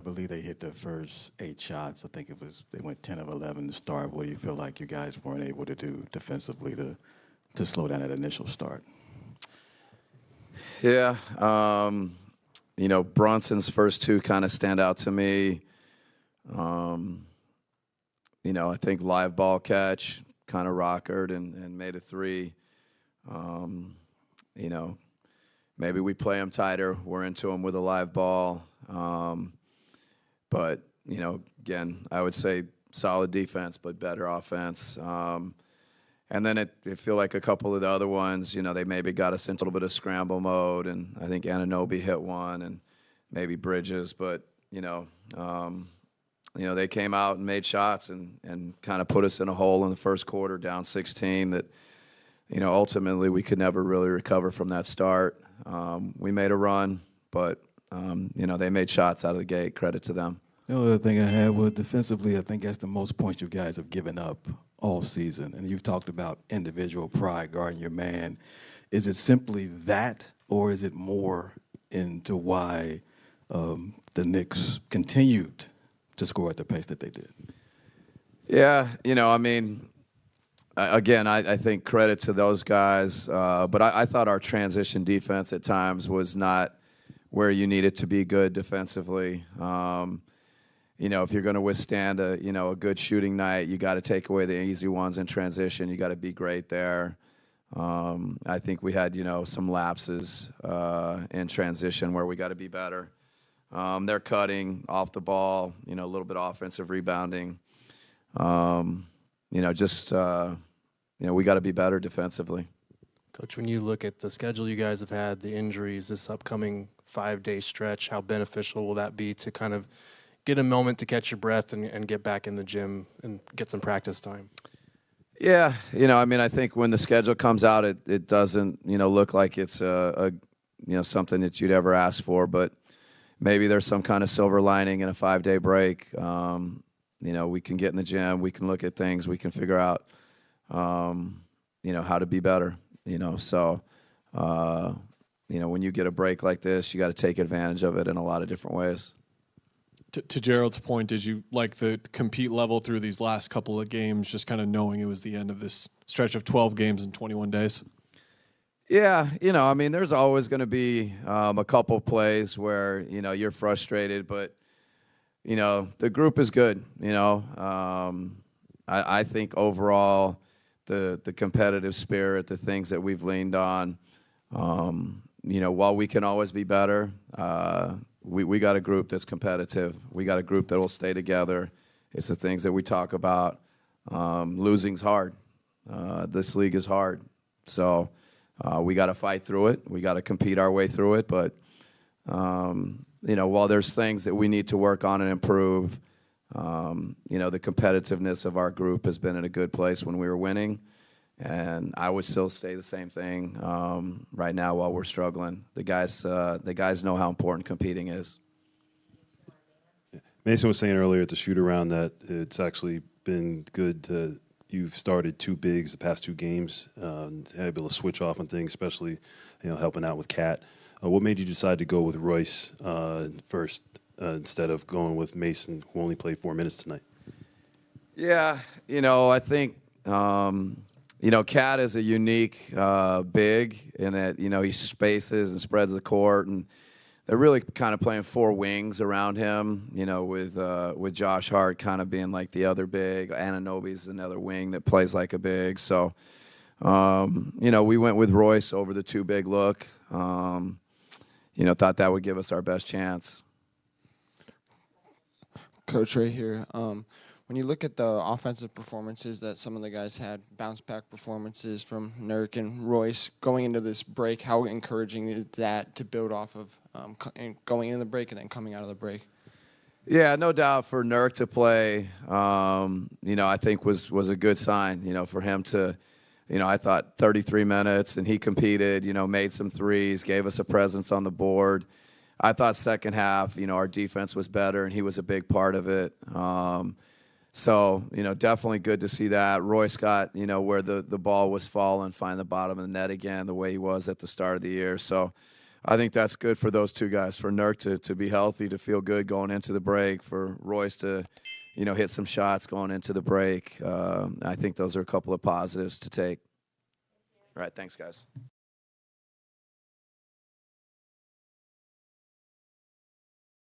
believe they hit their first 8 shots. I think they went 10 of 11 to start. What do you feel like you guys weren't able to do defensively to slow down that initial start? Yeah, Brunson's first 2 kind of stand out to me. I think live ball catch kind of rockered and made a 3. Maybe we play them tighter. We're into them with a live ball. But, again, I would say solid defense, but better offense. And then it feel like a couple of the other ones, they maybe got us into a little bit of scramble mode. And I think Anunoby hit one and maybe Bridges. But, they came out and made shots and kind of put us in a hole in the first quarter, down 16, that, ultimately we could never really recover from that start. We made a run, but, they made shots out of the gate. Credit to them. The other thing I had was defensively, I think that's the most points you guys have given up all season. And you've talked about individual pride, guarding your man. Is it simply that, or is it more into why the Knicks continued to score at the pace that they did? Yeah, again, I think credit to those guys. But I thought our transition defense at times was not where you need it to be good defensively. If you're going to withstand a good shooting night, you got to take away the easy ones in transition. You got to be great there. I think we had, some lapses in transition where we got to be better. They're cutting off the ball, a little bit offensive rebounding. We got to be better defensively. Coach, when you look at the schedule you guys have had, the injuries, this upcoming 5-day stretch, how beneficial will that be to kind of get a moment to catch your breath and get back in the gym and get some practice time? Yeah, I think when the schedule comes out, it doesn't, look like it's something that you'd ever ask for, but maybe there's some kind of silver lining in a 5-day break. We can get in the gym, we can look at things, we can figure out, how to be better, So, when you get a break like this, you got to take advantage of it in a lot of different ways. To Gerald's point, did you like the compete level through these last couple of games, just kind of knowing it was the end of this stretch of 12 games in 21 days? Yeah, there's always going to be a couple plays where, you're frustrated, but, the group is good. I think overall the competitive spirit, the things that we've leaned on, while we can always be better, we got a group that's competitive. We got a group that will stay together. It's the things that we talk about. Losing's hard. This league is hard. So we got to fight through it. We got to compete our way through it. But, while there's things that we need to work on and improve, the competitiveness of our group has been in a good place when we were winning. And I would still say the same thing right now while we're struggling. The guys know how important competing is. Mason was saying earlier at the shoot-around that it's actually been good to you've started 2 bigs the past 2 games, able to switch off on things, especially helping out with Cat. What made you decide to go with Royce first instead of going with Mason, who only played 4 minutes tonight? Yeah, I think Cat is a unique big in that he spaces and spreads the court, and they're really kind of playing 4 wings around him. With Josh Hart kind of being like the other big. Anunoby's another wing that plays like a big. So, we went with Royce over the 2 big look. Thought that would give us our best chance. Coach, right here. When you look at the offensive performances that some of the guys had, bounce-back performances from Nurk and Royce, going into this break, how encouraging is that to build off of going into the break and then coming out of the break? Yeah, no doubt for Nurk to play, I think was a good sign, for him to, I thought 33 minutes, and he competed, made some threes, gave us a presence on the board. I thought second half, our defense was better, and he was a big part of it. So, definitely good to see that. Royce got, where the ball was falling, find the bottom of the net again, the way he was at the start of the year. So, I think that's good for those two guys, for Nurk to be healthy, to feel good going into the break, for Royce to, hit some shots going into the break. I think those are a couple of positives to take. All right, thanks, guys.